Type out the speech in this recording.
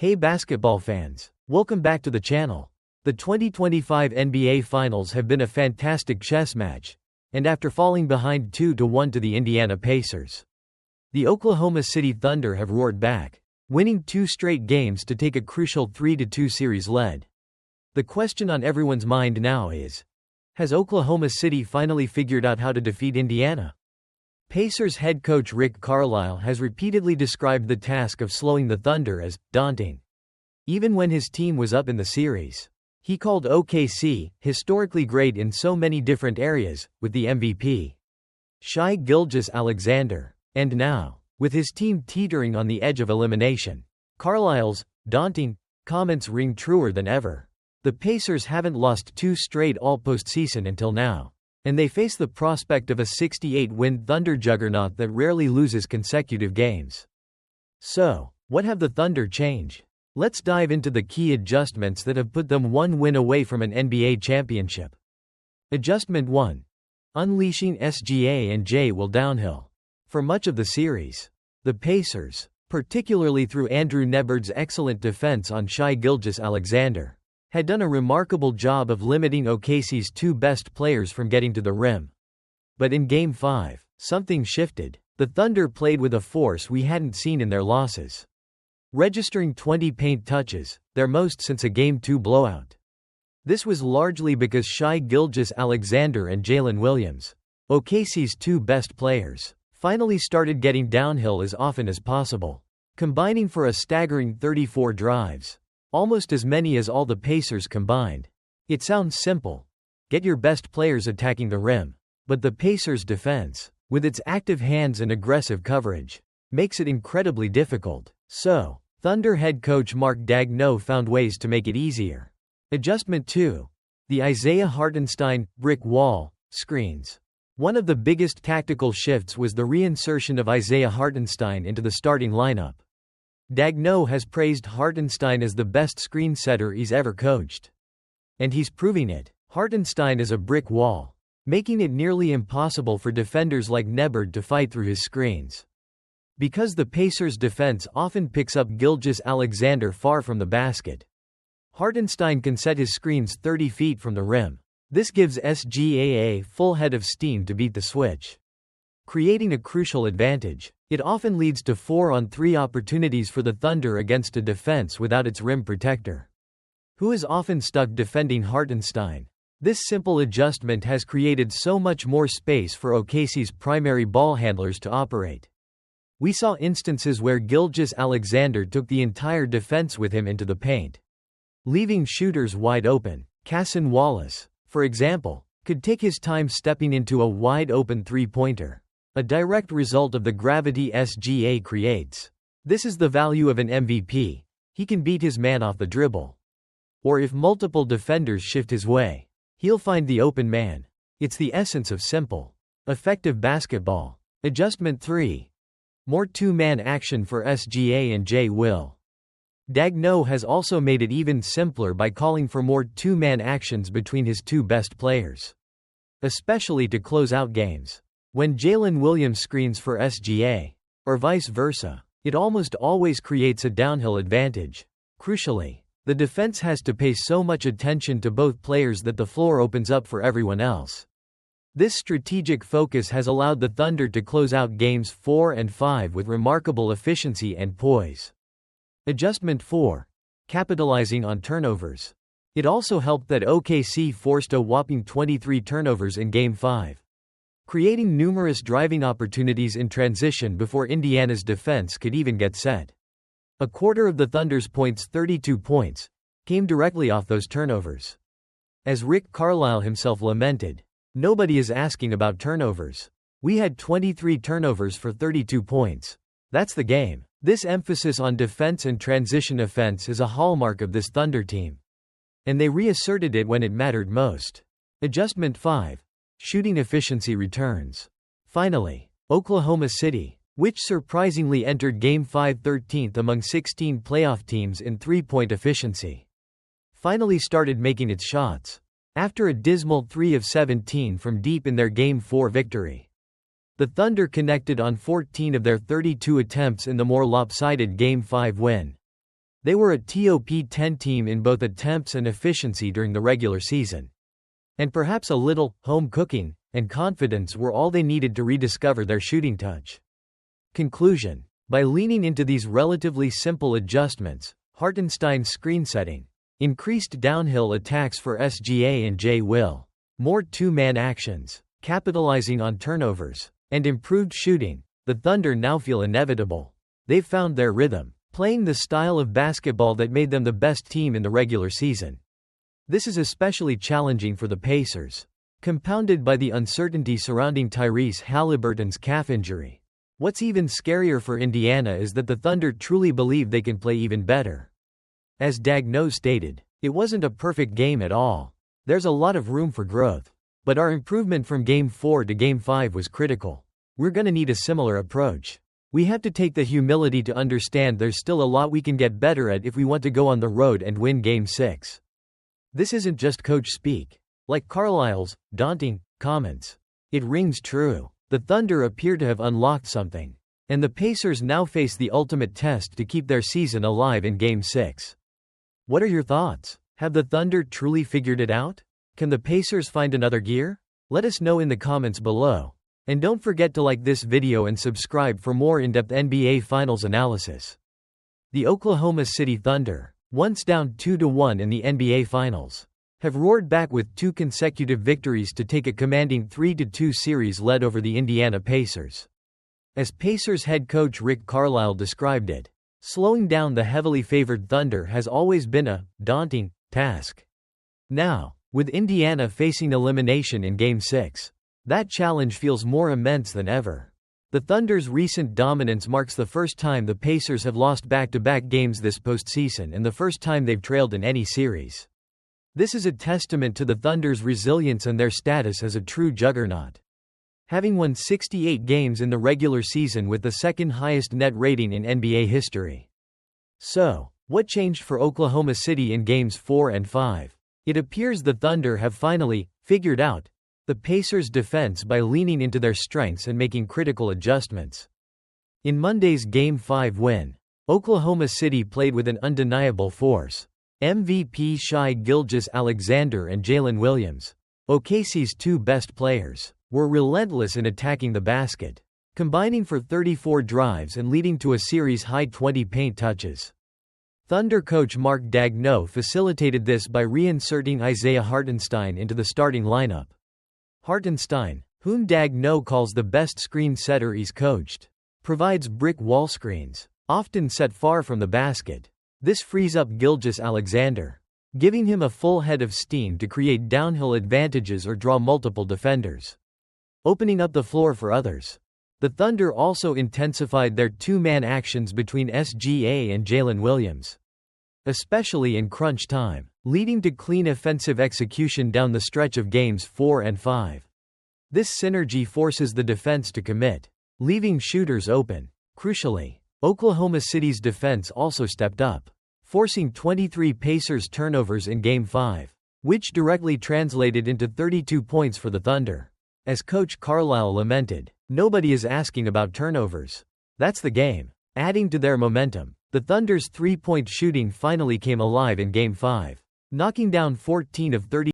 Hey basketball fans, welcome back to the channel. The 2025 NBA Finals have been a fantastic chess match, and after falling behind 2-1 to the Indiana Pacers, the Oklahoma City Thunder have roared back, winning 2 straight games to take a crucial 3-2 series lead. The question on everyone's mind now is, has Oklahoma City finally figured out how to defeat Indiana? Pacers head coach Rick Carlisle has repeatedly described the task of slowing the Thunder as daunting. Even when his team was up in the series, he called OKC historically great in so many different areas, with the MVP, Shai Gilgeous-Alexander. And now, with his team teetering on the edge of elimination, Carlisle's daunting comments ring truer than ever. The Pacers haven't lost 2 straight all-postseason until now, and they face the prospect of a 68-win Thunder juggernaut that rarely loses consecutive games. So, what have the Thunder changed? Let's dive into the key adjustments that have put them 1 win away from an NBA championship. Adjustment 1. Unleashing SGA and J will downhill. For much of the series, the Pacers, particularly through Andrew Nembhard's excellent defense on Shai Gilgeous-Alexander, had done a remarkable job of limiting OKC's 2 best players from getting to the rim. But in Game 5, something shifted. The Thunder played with a force we hadn't seen in their losses, registering 20 paint touches, their most since a Game 2 blowout. This was largely because Shai Gilgeous-Alexander and Jalen Williams, OKC's 2 best players, finally started getting downhill as often as possible, combining for a staggering 34 drives. Almost as many as all the Pacers combined. It sounds simple. Get your best players attacking the rim. But the Pacers' defense, with its active hands and aggressive coverage, makes it incredibly difficult. So, Thunder head coach Mark Daigneault found ways to make it easier. Adjustment 2. The Isaiah Hartenstein brick wall screens. One of the biggest tactical shifts was the reinsertion of Isaiah Hartenstein into the starting lineup. Daigneault has praised Hartenstein as the best screen setter he's ever coached. And he's proving it. Hartenstein is a brick wall, making it nearly impossible for defenders like Nembhard to fight through his screens. Because the Pacers' defense often picks up Gilgeous-Alexander far from the basket, Hartenstein can set his screens 30 feet from the rim. This gives SGA a full head of steam to beat the switch, creating a crucial advantage. It often leads to 4-on-3 opportunities for the Thunder against a defense without its rim protector, who is often stuck defending Hartenstein. This simple adjustment has created so much more space for OKC's primary ball handlers to operate. We saw instances where Gilgeous-Alexander took the entire defense with him into the paint, leaving shooters wide open. Cason Wallace, for example, could take his time stepping into a wide-open three-pointer, a direct result of the gravity SGA creates. This is the value of an MVP. He can beat his man off the dribble. Or if multiple defenders shift his way, he'll find the open man. It's the essence of simple, effective basketball. Adjustment 3. More 2-man action for SGA and J. Will. Daigneault has also made it even simpler by calling for more 2-man actions between his 2 best players, especially to close out games. When Jalen Williams screens for SGA, or vice versa, it almost always creates a downhill advantage. Crucially, the defense has to pay so much attention to both players that the floor opens up for everyone else. This strategic focus has allowed the Thunder to close out games 4 and 5 with remarkable efficiency and poise. Adjustment 4. Capitalizing on turnovers. It also helped that OKC forced a whopping 23 turnovers in Game 5. Creating numerous driving opportunities in transition before Indiana's defense could even get set. A quarter of the Thunder's points, 32 points, came directly off those turnovers. As Rick Carlisle himself lamented, nobody is asking about turnovers. We had 23 turnovers for 32 points. That's the game. This emphasis on defense and transition offense is a hallmark of this Thunder team, and they reasserted it when it mattered most. Adjustment 5. Shooting efficiency returns. Finally, Oklahoma City, which surprisingly entered Game 5 13th among 16 playoff teams in three-point efficiency, finally started making its shots. After a dismal 3 of 17 from deep in their Game 4 victory, The Thunder connected on 14 of their 32 attempts in the more lopsided Game 5 win. They were a top 10 team in both attempts and efficiency during the regular season. And perhaps a little home cooking and confidence were all they needed to rediscover their shooting touch. Conclusion. By leaning into these relatively simple adjustments, Hartenstein's screen setting, increased downhill attacks for SGA and J. Will, more two-man actions, capitalizing on turnovers, and improved shooting, the Thunder now feel inevitable. They've found their rhythm, playing the style of basketball that made them the best team in the regular season. This is especially challenging for the Pacers, compounded by the uncertainty surrounding Tyrese Haliburton's calf injury. What's even scarier for Indiana is that the Thunder truly believe they can play even better. As Daigneault stated, "It wasn't a perfect game at all. There's a lot of room for growth. But our improvement from Game 4 to Game 5 was critical. We're gonna need a similar approach. We have to take the humility to understand there's still a lot we can get better at if we want to go on the road and win Game 6. This isn't just coach speak. Like Carlisle's daunting comments. It rings true. The Thunder appear to have unlocked something. And the Pacers now face the ultimate test to keep their season alive in Game 6. What are your thoughts? Have the Thunder truly figured it out? Can the Pacers find another gear? Let us know in the comments below. And don't forget to like this video and subscribe for more in-depth NBA Finals analysis. The Oklahoma City Thunder, once down 2-1 in the NBA Finals, have roared back with 2 consecutive victories to take a commanding 3-2 series led over the Indiana Pacers. As Pacers head coach Rick Carlisle described it, slowing down the heavily favored Thunder has always been a daunting task. Now, with Indiana facing elimination in Game 6, that challenge feels more immense than ever. The Thunder's recent dominance marks the first time the Pacers have lost back-to-back games this postseason and the first time they've trailed in any series. This is a testament to the Thunder's resilience and their status as a true juggernaut. Having won 68 games in the regular season with the second highest net rating in NBA history. So, what changed for Oklahoma City in Games 4 and 5? It appears the Thunder have finally figured out the Pacers' defense by leaning into their strengths and making critical adjustments. In Monday's Game 5 win, Oklahoma City played with an undeniable force. MVP Shai Gilgeous-Alexander and Jalen Williams, OKC's 2 best players, were relentless in attacking the basket, combining for 34 drives and leading to a series-high 20 paint touches. Thunder coach Mark Daigneault facilitated this by reinserting Isaiah Hartenstein into the starting lineup. Hartenstein, whom Daigneault calls the best screen setter he's coached, provides brick wall screens, often set far from the basket. This frees up Gilgeous-Alexander, giving him a full head of steam to create downhill advantages or draw multiple defenders, opening up the floor for others. The Thunder also intensified their two-man actions between SGA and Jalen Williams, especially in crunch time, leading to clean offensive execution down the stretch of Games 4 and 5. This synergy forces the defense to commit, leaving shooters open. Crucially, Oklahoma City's defense also stepped up, forcing 23 Pacers turnovers in Game 5, which directly translated into 32 points for the Thunder. As Coach Carlisle lamented, "Nobody is asking about turnovers. That's the game." Adding to their momentum, the Thunder's three-point shooting finally came alive in Game 5, knocking down 14 of 30